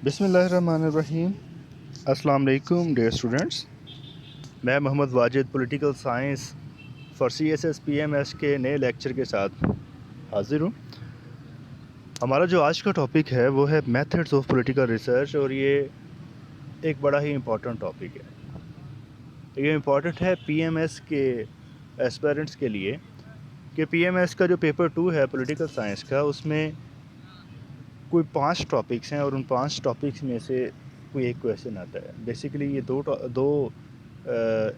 بسم اللہ الرحمن الرحیم۔ السلام علیکم ڈیئر اسٹوڈنٹس، میں Muhammad Wajid political science for CSS/PMS کے نئے لیکچر کے ساتھ حاضر ہوں۔ ہمارا جو آج کا ٹاپک ہے وہ ہے میتھڈز آف پولیٹیکل ریسرچ، اور یہ ایک بڑا ہی امپورٹنٹ ٹاپک ہے۔ یہ امپورٹنٹ ہے PMS کے ایسپیرنٹس کے لیے کہ PMS کا جو پیپر 2 ہے پولیٹیکل سائنس کا، اس میں کوئی 5 ٹاپکس ہیں، اور ان 5 ٹاپکس میں سے کوئی ایک کویشچن آتا ہے۔ بیسیکلی یہ دو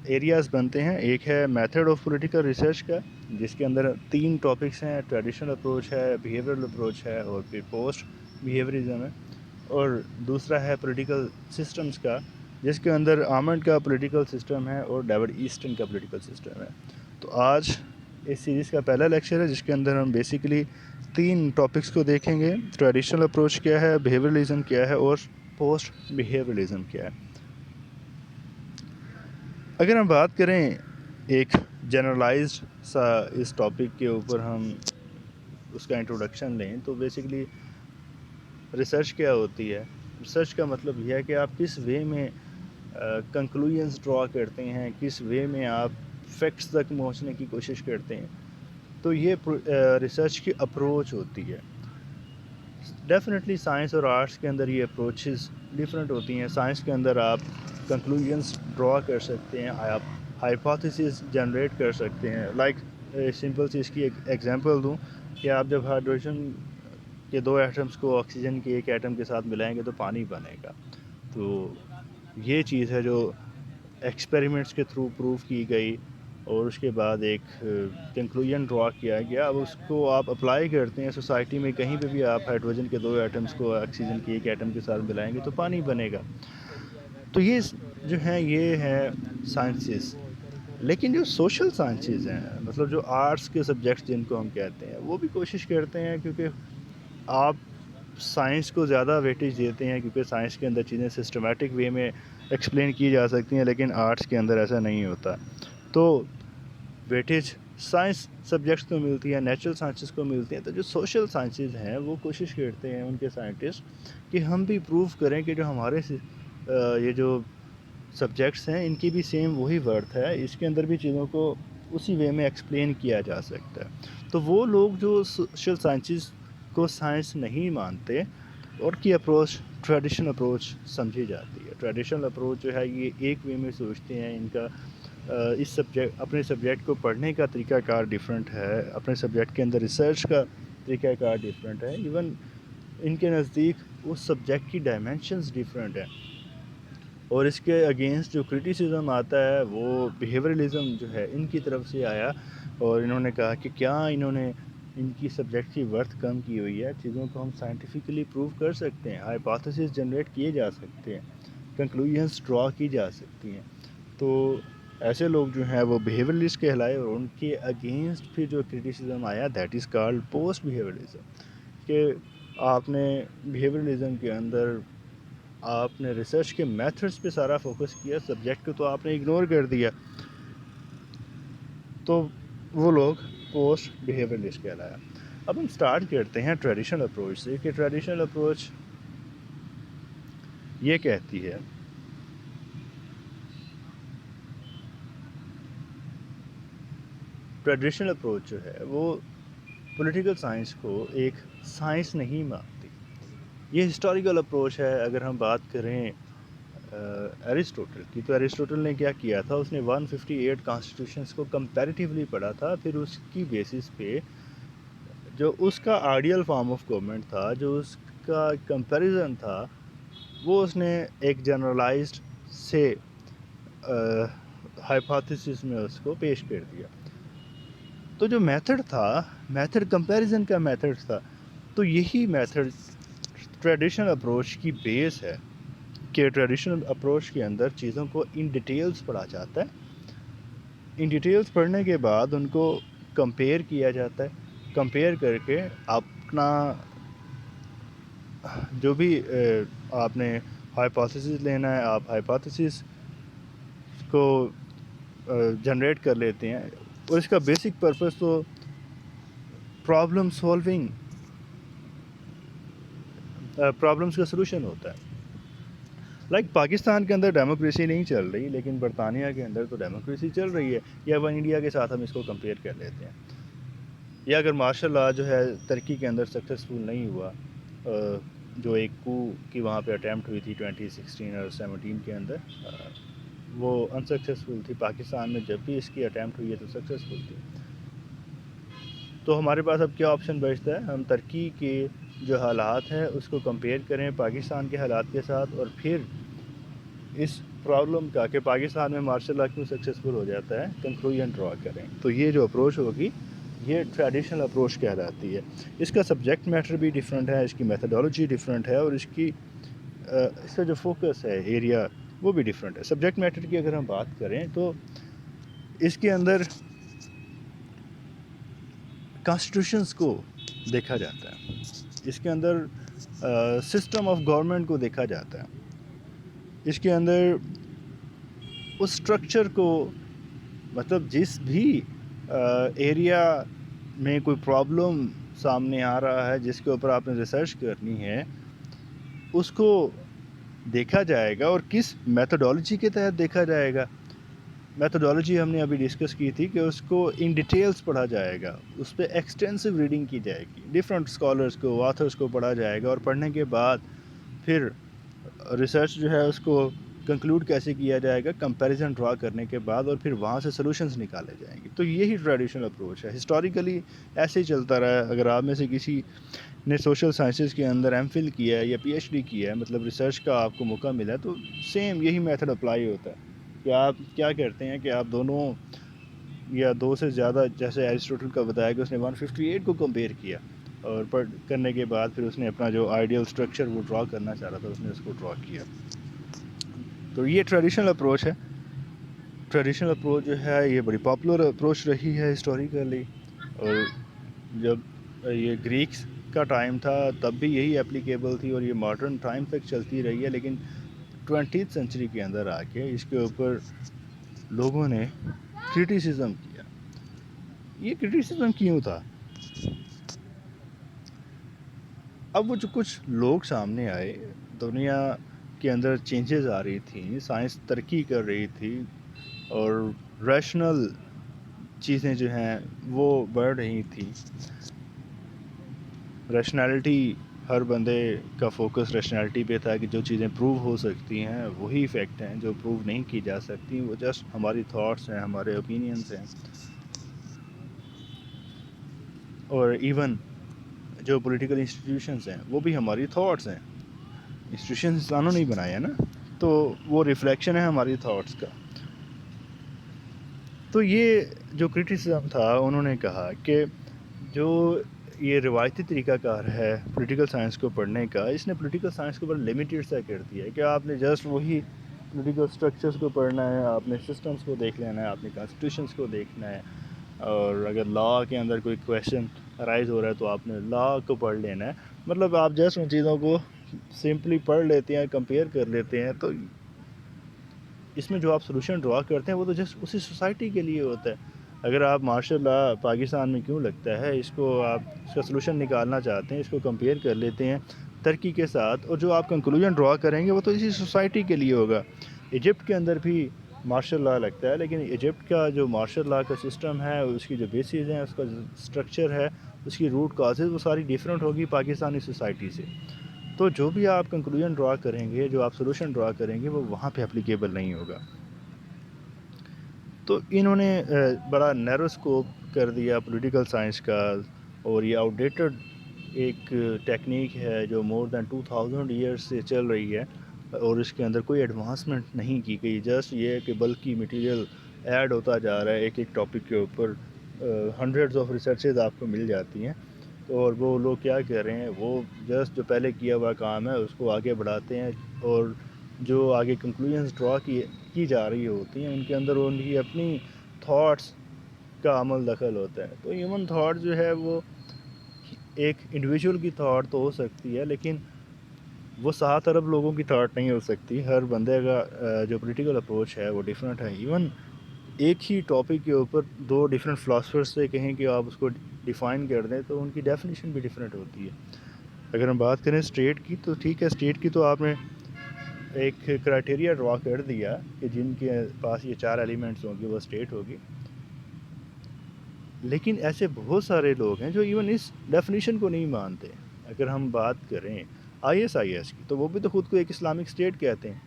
ایریاز بنتے ہیں۔ ایک ہے میتھڈ آف پولیٹیکل ریسرچ کا، جس کے اندر 3 ٹاپکس ہیں، ٹریڈیشنل اپروچ ہے، بیہیورل اپروچ ہے، اور پھر پوسٹ بیہیوریزم ہے۔ اور دوسرا ہے پولیٹیکل سسٹمز کا، جس کے اندر آمنڈ کا پولیٹیکل سسٹم ہے اور ڈیوڈ ایسٹن کا پولیٹیکل سسٹم ہے۔ تو آج اس سیریز کا پہلا لیکچر ہے، جس کے اندر ہم بیسیکلی 3 ٹاپکس کو دیکھیں گے۔ ٹریڈیشنل اپروچ کیا ہے، بیہیورلزم کیا ہے، اور پوسٹ بیہیورلزم کیا ہے۔ اگر ہم بات کریں ایک جنرلائزڈ سا اس ٹاپک کے اوپر، ہم اس کا انٹروڈکشن لیں تو بیسیکلی ریسرچ کیا ہوتی ہے۔ ریسرچ کا مطلب یہ ہے کہ آپ کس وے میں کنکلوژنز ڈرا کرتے ہیں، کس وے میں آپ فیکٹس تک پہنچنے کی کوشش کرتے ہیں۔ تو یہ ریسرچ کی اپروچ ہوتی ہے۔ ڈیفینیٹلی سائنس اور آرٹس کے اندر یہ اپروچز ڈفرینٹ ہوتی ہیں۔ سائنس کے اندر آپ کنکلوژنز ڈرا کر سکتے ہیں، آپ ہائپوتھیسز جنریٹ کر سکتے ہیں۔ لائک سمپل سی اس کی ایک ایگزامپل دوں کہ آپ جب ہائیڈروجن کے 2 ایٹمز کو آکسیجن کے ایک ایٹم کے ساتھ ملائیں گے تو پانی بنے گا۔ تو یہ چیز ہے جو ایکسپیریمنٹس کے تھرو پروف کی گئی، اور اس کے بعد ایک کنکلوژن ڈرا کیا گیا۔ اب اس کو آپ اپلائی کرتے ہیں سوسائٹی میں، کہیں پہ بھی آپ ہائیڈروجن کے 2 ایٹمز کو آکسیجن کے ایک ایٹم کے ساتھ ملائیں گے تو پانی بنے گا۔ تو یہ جو ہیں یہ ہے سائنسز۔ لیکن جو سوشل سائنسز ہیں، مطلب جو آرٹس کے سبجیکٹس جن کو ہم کہتے ہیں، وہ بھی کوشش کرتے ہیں، کیونکہ آپ سائنس کو زیادہ ویٹیج دیتے ہیں، کیونکہ سائنس کے اندر چیزیں سسٹمیٹک وے میں ایکسپلین کی جا سکتی ہیں، لیکن آرٹس کے اندر ایسا نہیں ہوتا۔ تو ویٹیج سائنس سبجیکٹس کو ملتی ہے، نیچرل سائنسز کو ملتی ہیں۔ تو جو سوشل سائنسز ہیں وہ کوشش کرتے ہیں ان کے سائنٹسٹ کہ ہم بھی پروف کریں کہ جو ہمارے یہ جو سبجیکٹس ہیں ان کی بھی سیم وہی ورتھ ہے، اس کے اندر بھی چیزوں کو اسی وے میں ایکسپلین کیا جا سکتا ہے۔ تو وہ لوگ جو سوشل سائنسز کو سائنس نہیں مانتے، اور کی اپروچ ٹریڈیشنل اپروچ سمجھی جاتی ہے۔ ٹریڈیشنل اپروچ جو ہے یہ ایک وے میں سوچتے ہیں، ان کا اس اپنے سبجیکٹ کو پڑھنے کا طریقہ کار ڈیفرنٹ ہے، اپنے سبجیکٹ کے اندر ریسرچ کا طریقہ کار ڈیفرنٹ ہے، ایون ان کے نزدیک اس سبجیکٹ کی ڈائمینشنز ڈیفرنٹ ہیں۔ اور اس کے اگینسٹ جو کرٹیسزم آتا ہے وہ بیہیورلزم جو ہے ان کی طرف سے آیا، اور انہوں نے کہا کہ کیا انہوں نے ان کی سبجیکٹ کی ورتھ کم کی ہوئی ہے، چیزوں کو ہم سائنٹیفکلی پروو کر سکتے ہیں، ہائپوتھیسز جنریٹ کیے جا سکتے ہیں، کنکلوژنز ڈرا کی جا سکتی ہیں۔ تو ایسے لوگ جو ہیں وہ بیہیورلسٹ کہلائے، اور ان کے اگینسٹ پھر جو کرٹیسزم آیا دیٹ از کالڈ پوسٹ بیہیورلزم، کہ آپ نے بیہیورلزم کے اندر آپ نے ریسرچ کے میتھڈس پہ سارا فوکس کیا، سبجیکٹ کو تو آپ نے اگنور کر دیا۔ تو وہ لوگ پوسٹ بیہیورلسٹ کہلایا۔ اب ہم سٹارٹ کرتے ہیں ٹریڈیشنل اپروچ سے، کہ ٹریڈیشنل اپروچ یہ کہتی ہے ٹریڈیشنل اپروچ جو ہے وہ پولیٹیکل سائنس کو ایک سائنس نہیں مانتی۔ یہ ہسٹوریکل اپروچ ہے۔ اگر ہم بات کریں ایرسٹوٹل کی، تو ایرسٹوٹل نے کیا کیا تھا، اس نے 158 کانسٹیٹیوشنز کو کمپیریٹیولی پڑھا تھا، پھر اس کی بیسس پہ جو اس کا آئیڈیل فارم آف گورنمنٹ تھا، جو اس کا کمپیریزن تھا، وہ اس نے ایک جنرلائزڈ سے ہائپوتھیسس میں اس کو پیش کر دیا۔ تو جو میتھڈ تھا، میتھڈ کمپیریزن کا میتھڈ تھا، تو یہی میتھڈ ٹریڈیشنل اپروچ کی بیس ہے، کہ ٹریڈیشنل اپروچ کے اندر چیزوں کو ان ڈیٹیلز پڑھا جاتا ہے۔ ان ڈیٹیلز پڑھنے کے بعد ان کو کمپیئر کیا جاتا ہے، کمپیئر کر کے اپنا جو بھی آپ نے ہائپوتھیسز لینا ہے، آپ ہائپوتھیسز کو جنریٹ کر لیتے ہیں، اور اس کا بیسک پرپس تو پرابلم سولونگ، پرابلمس کا سلوشن ہوتا ہے۔ لائک پاکستان کے اندر ڈیموکریسی نہیں چل رہی، لیکن برطانیہ کے اندر تو ڈیموکریسی چل رہی ہے. یا وہ انڈیا کے ساتھ ہم اس کو کمپیئر کر لیتے ہیں. یا اگر مارشل لا جو ہے ترکی کے اندر سکسیزفل نہیں ہوا، جو ایک کو کی وہاں پہ اٹیمپٹ ہوئی تھی 2016 اور 17 کے اندر، وہ انسکسیزفل تھی. پاکستان میں جب بھی اس کی اٹیمپٹ ہوئی ہے تو سکسیزفل تھی. تو ہمارے پاس اب کیا آپشن بچتا ہے؟ ہم ترکی کے جو حالات ہیں اس کو کمپیئر کریں پاکستان کے حالات کے ساتھ، اور پھر اس پرابلم کا کہ پاکستان میں مارشل لا کیوں سکسیزفل ہو جاتا ہے کنکلوژن ڈرا کریں. تو یہ جو اپروچ ہوگی یہ ٹریڈیشنل اپروچ کہلاتی ہے. اس کا سبجیکٹ میٹر بھی ڈیفرنٹ ہے، اس کی میتھڈولوجی ڈیفرنٹ ہے، اور اس کا جو فوکس ہے ایریا وہ بھی ڈیفرنٹ ہے. سبجیکٹ میٹر کی اگر ہم بات کریں تو اس کے اندر کانسٹیٹیوشنز کو دیکھا جاتا ہے، اس کے اندر سسٹم آف گورنمنٹ کو دیکھا جاتا ہے، اس کے اندر اس سٹرکچر کو، مطلب جس بھی ایریا میں کوئی پرابلم سامنے آ رہا ہے جس کے اوپر آپ نے ریسرچ کرنی ہے اس کو دیکھا جائے گا، اور کس میتھڈولوجی کے تحت دیکھا جائے گا. میتھڈولوجی ہم نے ابھی ڈسکس کی تھی کہ اس کو ان ڈیٹیلز پڑھا جائے گا، اس پہ ایکسٹینسو ریڈنگ کی جائے گی، ڈفرینٹ اسکالرس کو، آتھرس کو پڑھا جائے گا، اور پڑھنے کے بعد پھر ریسرچ جو ہے اس کو کنکلوڈ کیسے کیا جائے گا، کمپیریزن ڈرا کرنے کے بعد، اور پھر وہاں سے سلوشنز نکالے جائیں گے. تو یہی ٹریڈیشنل اپروچ ہے. ہسٹوریکلی ایسے ہی چلتا رہا ہے. اگر آپ میں سے کسی نے سوشل سائنسز کے اندر ایم فل کیا ہے یا پی ایچ ڈی کیا ہے، مطلب ریسرچ کا آپ کو موقع ملا ہے، تو سیم یہی میتھڈ اپلائی ہوتا ہے کہ آپ کیا کرتے ہیں کہ آپ دونوں یا دو سے زیادہ، جیسے ایرسٹوٹل کا بتایا کہ اس نے 158 کو کمپیئر کیا، اور کرنے کے بعد پھر اس نے اپنا جو آئیڈیل اسٹرکچر وہ ڈرا کرنا چاہ رہا تھا اس نے اس کو ڈرا کیا. تو یہ ٹریڈیشنل اپروچ ہے. ٹریڈیشنل اپروچ جو ہے یہ بڑی پاپولر اپروچ رہی ہے ہسٹوریکلی، اور جب یہ گریکس کا ٹائم تھا تب بھی یہی اپلیکیبل تھی، اور یہ ماڈرن ٹائم تک چلتی رہی ہے. لیکن 20th سینچری کے اندر آ کے اس کے اوپر لوگوں نے کرٹیسزم کیا. یہ کرٹیسزم کیوں تھا؟ اب وہ جو کچھ لوگ سامنے آئے، دنیا کے اندر چینجز آ رہی تھیں، سائنس ترقی کر رہی تھی، اور ریشنل چیزیں جو ہیں وہ بڑھ رہی تھیں. ریشنالٹی، ہر بندے کا فوکس ریشنالٹی پہ تھا کہ جو چیزیں پروو ہو سکتی ہیں وہی فیکٹ ہیں، جو پروو نہیں کی جا سکتی وہ جسٹ ہماری تھاٹس ہیں، ہمارے اوپینینز ہیں. اور ایون جو پولیٹیکل انسٹیٹیوشنز ہیں وہ بھی ہماری تھاٹس ہیں. انسٹیٹیوشنز انسانوں نے بنائے ہیں نا، تو وہ ریفلیکشن ہے ہماری تھاٹس کا. تو یہ جو کرٹیسزم تھا، انہوں نے کہا کہ جو یہ روایتی طریقہ کار ہے پولیٹیکل سائنس کو پڑھنے کا، اس نے پولیٹیکل سائنس کو بڑا لمیٹیڈ سا کر دیا ہے کہ آپ نے جسٹ وہی پولیٹیکل سٹرکچرز کو پڑھنا ہے، آپ نے سسٹمز کو دیکھ لینا ہے، آپ نے کانسٹیٹیوشنز کو دیکھنا ہے، اور اگر لا کے اندر کوئی کویشچن رائز ہو رہا ہے تو آپ نے لا کو پڑھ لینا ہے. مطلب آپ جسٹ ان چیزوں کو سمپلی پڑھ لیتے ہیں، کمپیئر کر لیتے ہیں. تو اس میں جو آپ سلوشن ڈرا کرتے ہیں وہ تو جسٹ اسی سوسائٹی کے لیے ہوتا ہے. اگر آپ مارشل لا پاکستان میں کیوں لگتا ہے، اس کو آپ اس کا سلوشن نکالنا چاہتے ہیں، اس کو کمپیئر کر لیتے ہیں ترکی کے ساتھ، اور جو آپ کنکلوژن ڈرا کریں گے وہ تو اسی سوسائٹی کے لیے ہوگا. ایجپٹ کے اندر بھی مارشل لا لگتا ہے، لیکن ایجپٹ کا جو مارشل لا کا سسٹم ہے، اس کی جو بیسز ہیں، اس کا جو اسٹرکچر ہے، اس کی روٹ کازز وہ ساری ڈیفرنٹ ہوگی پاکستانی سوسائٹی سے. تو جو بھی آپ کنکلوژن ڈرا کریں گے، جو آپ سلوشن ڈرا کریں گے، وہ وہاں پہ اپلیکیبل نہیں ہوگا. تو انہوں نے بڑا نیرو اسکوپ کر دیا پولیٹیکل سائنس کا، اور یہ آؤٹ ڈیٹڈ ایک ٹیکنیک ہے جو مور دین 2000 ایئرس سے چل رہی ہے، اور اس کے اندر کوئی ایڈوانسمنٹ نہیں کی گئی. جسٹ یہ ہے کہ بلکہ میٹیریل ایڈ ہوتا جا رہا ہے، ایک ایک ٹاپک کے اوپر ہنڈریڈز آف ریسرچز آپ کو مل جاتی ہیں. اور وہ لوگ کیا کر رہے ہیں، وہ جسٹ جو پہلے کیا ہوا کام ہے اس کو آگے بڑھاتے ہیں، اور جو آگے کنکلوژنز ڈرا کی جا رہی ہوتی ہیں ان کے اندر ان کی اپنی تھاٹس کا عمل دخل ہوتا ہے. تو ہیومن تھاٹ جو ہے وہ ایک انڈیویجول کی تھاٹ تو ہو سکتی ہے، لیکن وہ 7 ارب لوگوں کی تھاٹ نہیں ہو سکتی. ہر بندے کا جو پولیٹیکل اپروچ ہے وہ ڈیفرنٹ ہے. ایون ایک ہی ٹاپک کے اوپر 2 ڈیفرنٹ فلاسفرز سے کہیں کہ آپ اس کو ڈیفائن کر دیں تو ان کی ڈیفینیشن بھی ڈیفرنٹ ہوتی ہے. اگر ہم بات کریں اسٹیٹ کی تو ٹھیک ہے، اسٹیٹ کی تو آپ نے ایک کرائٹیریا ڈرا کر دیا کہ جن کے پاس یہ 4 ایلیمنٹس ہوں گے وہ اسٹیٹ ہوگی. لیکن ایسے بہت سارے لوگ ہیں جو ایون اس ڈیفینیشن کو نہیں مانتے. اگر ہم بات کریں ISIS کی تو وہ بھی تو خود کو ایک اسلامک اسٹیٹ کہتے ہیں,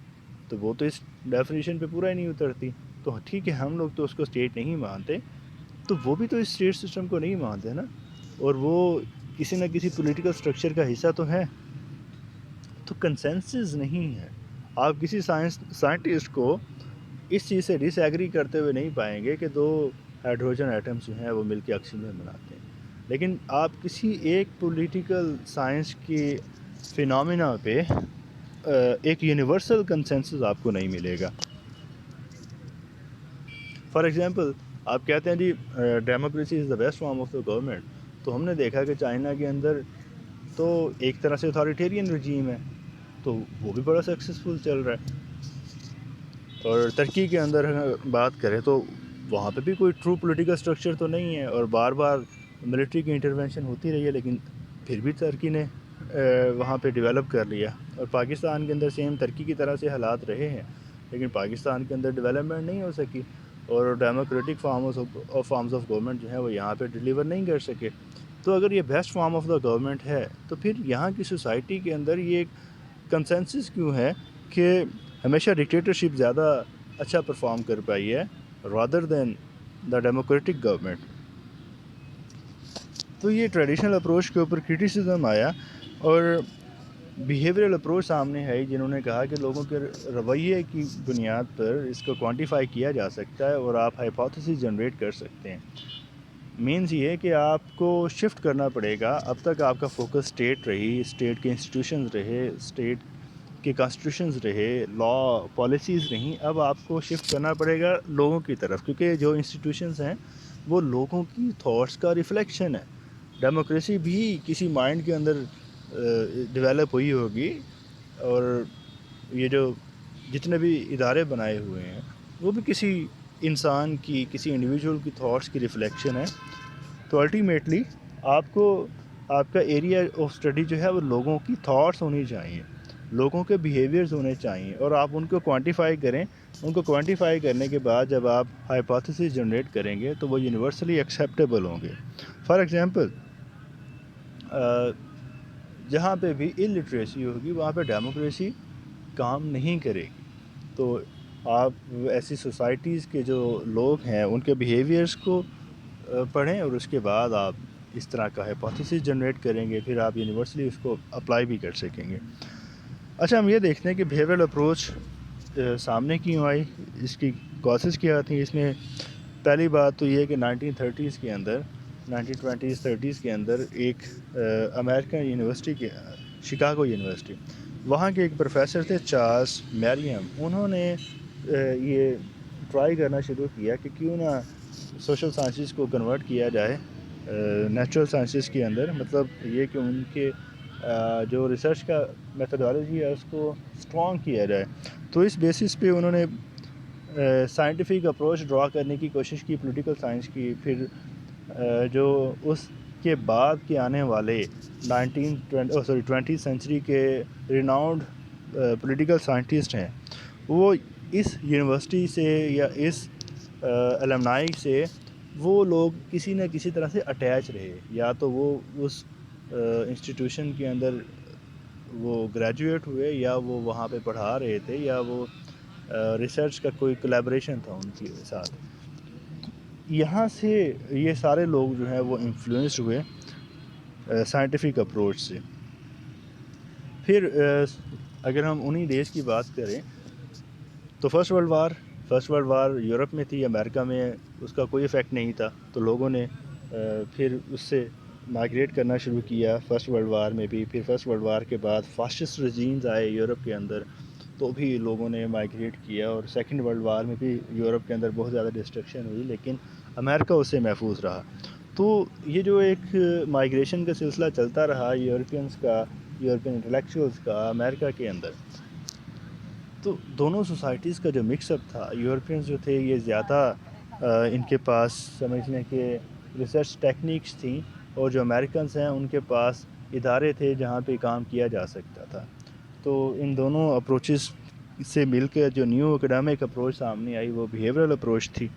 تو وہ تو اس ڈیفینیشن پہ پورا ہی نہیں اترتی. تو ٹھیک ہے ہم لوگ تو اس کو اسٹیٹ نہیں مانتے, تو وہ بھی تو اس اسٹیٹ سسٹم کو نہیں مانتے نا, اور وہ کسی نہ کسی پولیٹیکل اسٹرکچر کا حصہ تو ہے. تو کنسنسس نہیں ہے. آپ کسی سائنٹسٹ کو اس چیز سے ڈس ایگری کرتے ہوئے نہیں پائیں گے کہ 2 ہائیڈروجن ایٹمس جو ہیں وہ مل کے آکسیجن بناتے ہیں. لیکن آپ کسی ایک پولیٹیکل سائنس کی فینومینا پہ ایک یونیورسل کنسنسس آپ کو نہیں ملے گا. فار ایگزامپل آپ کہتے ہیں جی democracy is the best form of the government, تو ہم نے دیکھا کہ چائنا کے اندر تو ایک طرح سے اتھارٹیرین رجیم ہے, تو وہ بھی بڑا سکسیزفل چل رہا ہے. اور ترکی کے اندر بات کریں تو وہاں پہ بھی کوئی ٹرو پولیٹیکل اسٹرکچر تو نہیں ہے, اور بار بار ملٹری کی انٹرونشن ہوتی رہی ہے, لیکن پھر بھی ترکی نے وہاں پہ ڈیولپ کر لیا. اور پاکستان کے اندر سیم ترکی کی طرح سے حالات رہے ہیں, لیکن پاکستان کے اندر ڈیولپمنٹ نہیں ہو سکی, اور ڈیموکریٹک فارمز آف گورنمنٹ جو ہیں وہ یہاں پہ ڈیلیور نہیں کر سکے. تو اگر یہ best form of the government ہے تو پھر یہاں کی سوسائٹی کے اندر یہ کنسنسس کیوں ہے کہ ہمیشہ ڈکٹیٹرشپ زیادہ اچھا پرفارم کر پائی ہے رادر دین دا ڈیموکریٹک گورنمنٹ. تو یہ ٹریڈیشنل اپروچ کے اوپر کرٹیسزم آیا, اور بیہیویئرل اپروچ سامنے ہے جنہوں نے کہا کہ لوگوں کے رویے کی بنیاد پر اس کو کوانٹیفائی کیا جا سکتا ہے اور آپ ہائپوتھیسز جنریٹ کر سکتے ہیں. مینز یہ ہے کہ آپ کو شفٹ کرنا پڑے گا. اب تک آپ کا فوکس اسٹیٹ رہی, اسٹیٹ کے انسٹیٹیوشنز رہے, اسٹیٹ کے کانسٹیٹیوشنز رہے, لا پالیسیز رہیں. اب آپ کو شفٹ کرنا پڑے گا لوگوں کی طرف, کیونکہ جو انسٹیٹیوشنز ہیں وہ لوگوں کی تھاٹس کا ریفلیکشن ہے. ڈیموکریسی بھی کسی مائنڈ کے اندر ڈیولپ ہوئی ہوگی, اور یہ جو جتنے بھی ادارے بنائے ہوئے ہیں وہ بھی کسی انسان کی, کسی انڈیویجول کی تھاٹس کی ریفلیکشن ہے. تو الٹیمیٹلی آپ کو آپ کا ایریا آف اسٹڈی جو ہے وہ لوگوں کی تھاٹس ہونی چاہیے, لوگوں کے بیہیویئرز ہونے چاہیے, اور آپ ان کو کوانٹیفائی کریں. ان کو کوانٹیفائی کرنے کے بعد جب آپ ہائپوتھیسز جنریٹ کریں گے تو وہ یونیورسلی ایکسیپٹیبل ہوں گے. فار ایگزامپل جہاں پہ بھی الٹریسی ہوگی وہاں پہ ڈیموکریسی کام نہیں کرے گی. تو آپ ایسی سوسائٹیز کے جو لوگ ہیں ان کے بیہیویئرس کو پڑھیں, اور اس کے بعد آپ اس طرح کا ہائپوتھیسز جنریٹ کریں گے, پھر آپ یونیورسلی اس کو اپلائی بھی کر سکیں گے. اچھا, ہم یہ دیکھتے ہیں کہ بیہیویئرل اپروچ سامنے کیوں آئی, اس کی کازز کیا تھیں. اس میں پہلی بات تو یہ ہے کہ 1930s کے اندر 1920s 30s کے اندر ایک امریکن یونیورسٹی کے شکاگو یونیورسٹی, وہاں کے ایک پروفیسر تھے چارلس میریم. انہوں نے یہ ٹرائی کرنا شروع کیا کہ کیوں نہ سوشل سائنسز کو کنورٹ کیا جائے نیچرل سائنسز کے اندر. مطلب یہ کہ ان کے جو ریسرچ کا میتھڈالوجی ہے اس کو اسٹرانگ کیا جائے. تو اس بیسس پہ انہوں نے سائنٹیفک اپروچ ڈرا کرنے کی کوشش کی پولیٹیکل سائنس کی. پھر جو اس کے بعد کے آنے والے 20th سینچری کے ریناؤنڈ پولیٹیکل سائنٹسٹ ہیں وہ اس یونیورسٹی سے یا اس المنائی سے وہ لوگ کسی نہ کسی طرح سے اٹیچ رہے. یا تو وہ اس انسٹیٹیوشن کے اندر وہ گریجویٹ ہوئے, یا وہ وہاں پہ پڑھا رہے تھے, یا وہ ریسرچ کا کوئی کولیبریشن تھا ان کے ساتھ. یہاں سے یہ سارے لوگ جو ہیں وہ انفلوئنسڈ ہوئے سائنٹیفک اپروچ سے. پھر اگر ہم انہی ڈیز کی بات کریں تو فرسٹ ورلڈ وار یورپ میں تھی, امریکہ میں اس کا کوئی افیکٹ نہیں تھا. تو لوگوں نے پھر اس سے مائگریٹ کرنا شروع کیا فرسٹ ورلڈ وار میں بھی. پھر فرسٹ ورلڈ وار کے بعد فاسسٹ رجیمز آئے یورپ کے اندر, تو بھی لوگوں نے مائگریٹ کیا. اور سیکنڈ ورلڈ وار میں بھی یورپ کے اندر بہت زیادہ ڈسٹرکشن ہوئی, لیکن امریکہ اس سے محفوظ رہا. تو یہ جو ایک مائگریشن کا سلسلہ چلتا رہا یورپین انٹلیکچوئلس کا امریکہ کے اندر, تو دونوں سوسائٹیز کا جو مکس اپ تھا, یورپینز جو تھے یہ زیادہ ان کے پاس سمجھنے کے ریسرچ ٹیکنیکس تھیں, اور جو امریکنز ہیں ان کے پاس ادارے تھے جہاں پہ کام کیا جا سکتا تھا. تو ان دونوں اپروچز سے مل کے جو نیو اکیڈمک اپروچ سامنے آئی وہ بیہیورل اپروچ تھی.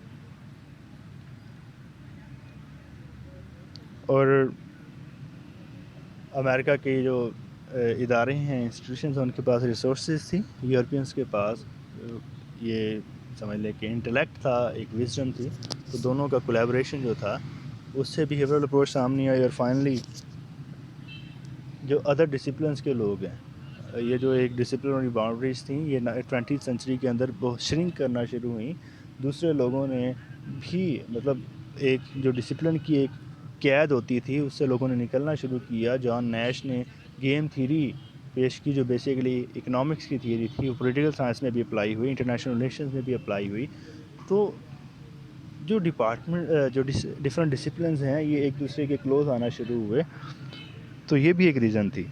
اور امریکہ کے جو ادارے ہیں, انسٹیٹیوشنز ہیں, ان کے پاس ریسورسز تھی, یورپینس کے پاس یہ سمجھ لیں کہ انٹلیکٹ تھا, ایک وزڈم تھی. تو دونوں کا کولیبریشن جو تھا اس سے بیہیورل اپروچ سامنے آئی. اور فائنلی جو ادر ڈسپلنس کے لوگ ہیں, یہ جو ایک ڈسپلنری باؤنڈریز تھیں یہ 20th سینچری کے اندر بہت شرنک کرنا شروع ہوئیں. دوسرے لوگوں نے بھی مطلب ایک جو ڈسپلن کی ایک قید ہوتی تھی اس سے لوگوں نے نکلنا شروع کیا. جان نیش نے گیم تھیوری پیش کی جو بیسیکلی اکنامکس کی تھیوری تھی, وہ پولیٹیکل سائنس میں بھی اپلائی ہوئی, انٹرنیشنل ریلیشنز میں بھی اپلائی ہوئی. تو جو جو ڈفرینٹ ڈسپلنز ہیں یہ ایک دوسرے کے کلوز آنا شروع ہوئے. تو یہ بھی ایک ریزن تھی.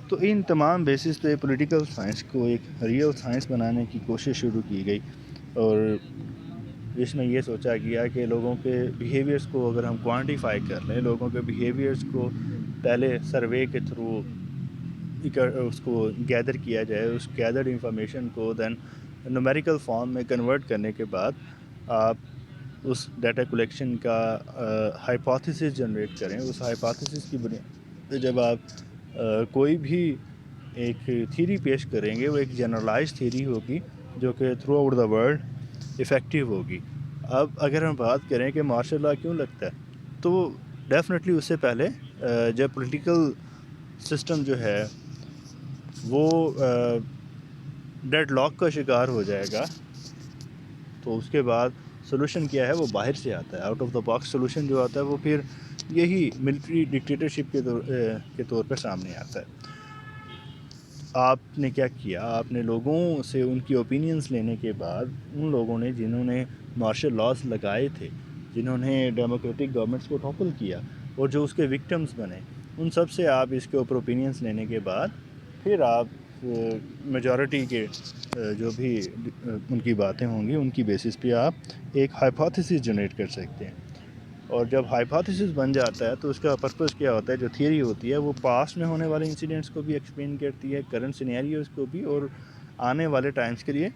تو ان تمام بیسس پہ پولیٹیکل سائنس کو ایک ریئل سائنس بنانے کی کوشش شروع کی گئی, اور اس میں یہ سوچا گیا کہ لوگوں کے بیہیویئرس کو اگر ہم کوانٹیفائی کر لیں, لوگوں کے بیہیویئرس کو پہلے سروے کے تھرو اس کو گیدر کیا جائے, اس گیدرڈ انفارمیشن کو دین نومیریکل فارم میں کنورٹ کرنے کے بعد آپ اس ڈیٹا کلیکشن کا ہائپوتھیسس جنریٹ کریں. اس ہائپوتھیسس کی بنیاد پہ جب آپ کوئی بھی ایک تھیوری پیش کریں گے, وہ ایک جنرلائز تھیوری ہوگی جو کہ through out the world effective ہوگی. اب اگر ہم بات کریں کہ مارشل لاء کیوں لگتا ہے, تو ڈیفینیٹلی اس سے پہلے جب پولیٹیکل سسٹم جو ہے وہ ڈیڈ لاک کا شکار ہو جائے گا, تو اس کے بعد سلوشن کیا ہے وہ باہر سے آتا ہے. Out of the box solution جو آتا ہے وہ پھر یہی ملٹری ڈکٹیٹرشپ کے طور پر سامنے آتا ہے. آپ نے کیا کیا, آپ نے لوگوں سے ان کی اوپینینز لینے کے بعد ان لوگوں نے جنہوں نے مارشل لاز لگائے تھے, جنہوں نے ڈیموکریٹک گورنمنٹس کو ٹاپل کیا اور جو اس کے وکٹمز بنے, ان سب سے آپ اس کے اوپر اوپینینز لینے کے بعد پھر آپ میجورٹی کے جو بھی ان کی باتیں ہوں گی ان کی بیسس پہ آپ ایک ہائپوتھیسس جنریٹ کر سکتے ہیں. اور جب ہائپوتھیسس بن جاتا ہے تو اس کا پرپس کیا ہوتا ہے, جو تھیوری ہوتی ہے وہ پاسٹ میں ہونے والے انسیڈنٹس کو بھی ایکسپلین کرتی ہے, کرنٹ سینیریوز کو بھی, اور آنے والے ٹائمز کے لیے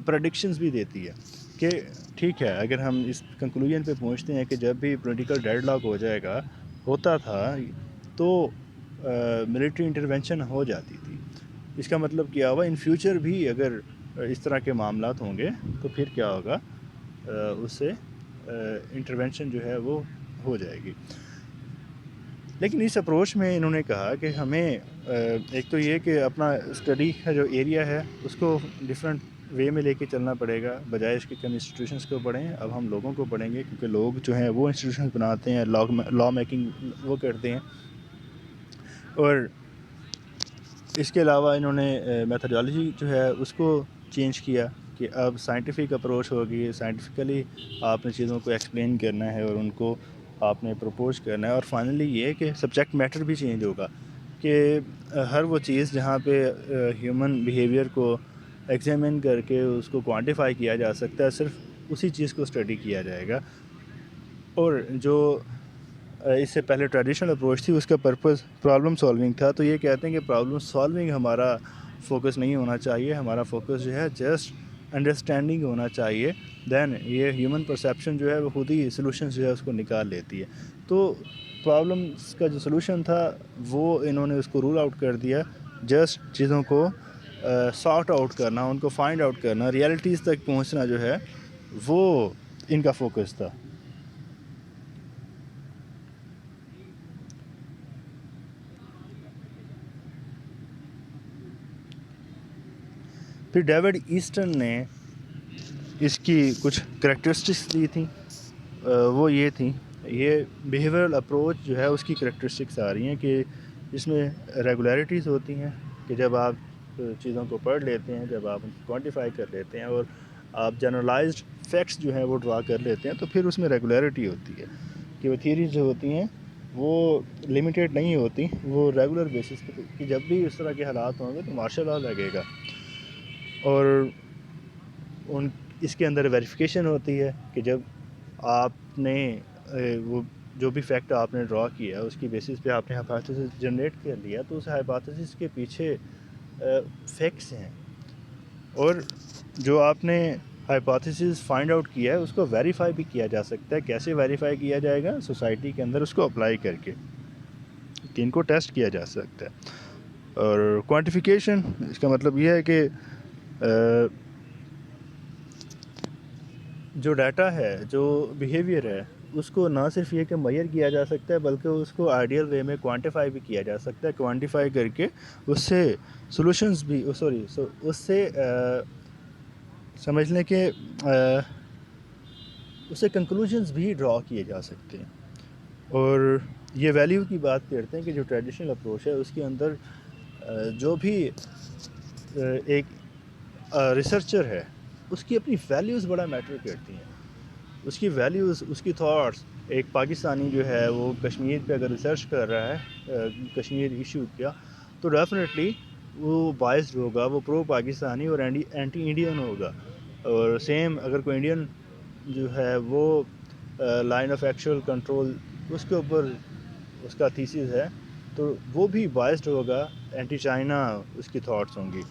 پریڈکشنز بھی دیتی ہے کہ ٹھیک ہے اگر ہم اس کنکلوژن پہ پہنچتے ہیں کہ جب بھی پولیٹیکل ڈیڈ لاک ہوتا تھا تو ملٹری انٹرونشن ہو جاتی تھی. اس کا مطلب کیا ہوا, ان فیوچر بھی اگر اس طرح کے معاملات ہوں گے تو پھر کیا ہوگا, اس سے انٹرونشن جو ہے وہ ہو جائے گی. لیکن اس اپروچ میں انہوں نے کہا کہ ہمیں ایک تو یہ کہ اپنا اسٹڈی کا جو ایریا ہے اس کو ڈفرینٹ وے میں لے کے چلنا پڑے گا, بجائے اس کے ہم انسٹیٹیوشنس کو پڑھیں. اب ہم لوگوں کو پڑھیں گے کیونکہ لوگ جو ہیں وہ انسٹیٹیوشنس بناتے ہیں, لا میکنگ وہ کرتے ہیں. اور اس کے علاوہ انہوں نے میتھڈالوجی جو ہے اس کو چینج کیا کہ اب سائنٹیفک اپروچ ہوگی, سائنٹیفکلی آپ نے چیزوں کو ایکسپلین کرنا ہے اور ان کو آپ نے پروپوز کرنا ہے. اور فائنلی یہ کہ سبجیکٹ میٹر بھی چینج ہوگا کہ ہر وہ چیز جہاں پہ ہیومن بیہیویئر کو ایگزامن کر کے اس کو کوانٹیفائی کیا جا سکتا ہے, صرف اسی چیز کو اسٹڈی کیا جائے گا. اور جو اس سے پہلے ٹریڈیشنل اپروچ تھی اس کا پرپز پرابلم سالونگ تھا. تو یہ کہتے ہیں کہ پرابلم سالونگ ہمارا فوکس نہیں ہونا چاہیے, ہمارا فوکس جو ہے جسٹ انڈرسٹینڈنگ ہونا چاہیے. دین یہ ہیومن پرسیپشن جو ہے وہ خود ہی سلوشنز جو ہے اس کو نکال لیتی ہے. تو پرابلمس کا جو سلوشن تھا وہ انہوں نے اس کو رول آؤٹ کر دیا, جسٹ چیزوں کو سارٹ آؤٹ کرنا, ان کو فائنڈ آؤٹ کرنا, ریئلٹیز تک پہنچنا جو ہے وہ ان کا فوکس تھا. پھر ڈیوڈ ایسٹن نے اس کی کچھ کریکٹرسٹکس دی تھیں, وہ یہ تھیں, یہ بیہیورل اپروچ جو ہے اس کی کریکٹرسٹکس آ رہی ہیں کہ اس میں ریگولیرٹیز ہوتی ہیں کہ جب آپ چیزوں کو پڑھ لیتے ہیں, جب آپ ان کو کوانٹیفائی کر لیتے ہیں اور آپ جنرلائزڈ فیکٹس جو ہیں وہ ڈرا کر لیتے ہیں, تو پھر اس میں ریگولیرٹی ہوتی ہے کہ وہ تھیریز جو ہوتی ہیں وہ لمیٹیڈ نہیں ہوتی, وہ ریگولر بیسس پہ کہ جب بھی اس طرح کے حالات ہوں گے تو مارشل لاء لگے گا. اور اس کے اندر ویریفیکیشن ہوتی ہے کہ جب آپ نے وہ جو بھی فیکٹ آپ نے ڈرا کیا اس کی بیسس پہ آپ نے ہائپوتھیسس جنریٹ کر لیا، تو اس ہائپوتھیسس کے پیچھے فیکٹس ہیں، اور جو آپ نے ہائپوتھیسس فائنڈ آؤٹ کیا ہے اس کو ویریفائی بھی کیا جا سکتا ہے۔ کیسے ویریفائی کیا جائے گا؟ سوسائٹی کے اندر اس کو اپلائی کر کے کہ ان کو ٹیسٹ کیا جا سکتا ہے۔ اور کوانٹیفیکیشن، اس کا مطلب یہ ہے کہ جو ڈیٹا ہے، جو بیہیویئر ہے، اس کو نہ صرف یہ کہ میئر کیا جا سکتا ہے بلکہ اس کو آئیڈیل وے میں کوانٹیفائی بھی کیا جا سکتا ہے۔ کوانٹیفائی کر کے اس سے سولوشنز بھی اس سے سمجھ لیں کہ اس سے کنکلوژنز بھی ڈرا کیے جا سکتے ہیں۔ اور یہ ویلیو کی بات کرتے ہیں کہ جو ٹریڈیشنل اپروچ ہے اس کے اندر جو بھی ایک ریسرچر ہے اس کی اپنی ویلیوز بڑا میٹر کرتی ہیں، اس کی ویلیوز، اس کی تھاٹس۔ ایک پاکستانی جو ہے وہ کشمیر پہ اگر ریسرچ کر رہا ہے، کشمیر ایشو کیا، تو ڈیفینیٹلی وہ بائسڈ ہوگا، وہ پرو پاکستانی اور اینٹی انڈین ہوگا۔ اور سیم اگر کوئی انڈین جو ہے وہ لائن آف ایکچوئل کنٹرول اس کے اوپر اس کا تھیسس ہے، تو وہ بھی بائسڈ ہوگا، اینٹی چائنا اس کی تھاٹس ہوں گی۔